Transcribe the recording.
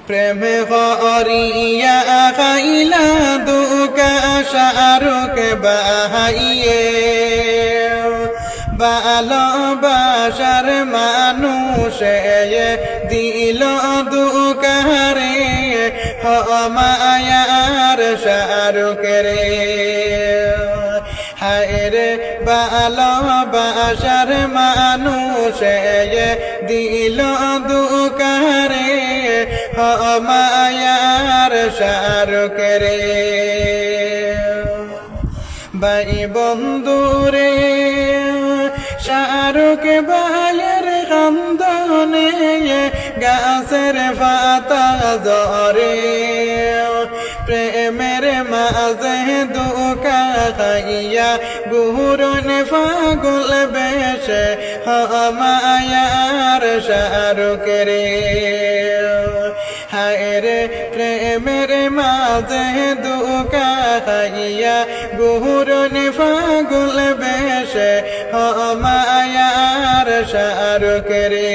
প্রেম করিয়া খাইলা দুকা শাহরুখ বাহাইয়ে ভালোবাসার মানুষে দিল দুকারে মায়ার শাহরুখ রে হায় রে ভালোবাসার মানুষে দিল দুকারে মায়ার শাহরুখ রে ভাই বন্ধুরে শাহরুখ ভাইয়ের কান্দনে গাছের পাতা ঝরে প্রেমের মাঝে দুকা খাইয়া গুরুন পাগল বেশে মায়ার শাহরুখ রে হায় রে প্রেমের মাঝে দুকা খাইয়া গুরুন পাগল বেশে মায়ার শাহরুখ রে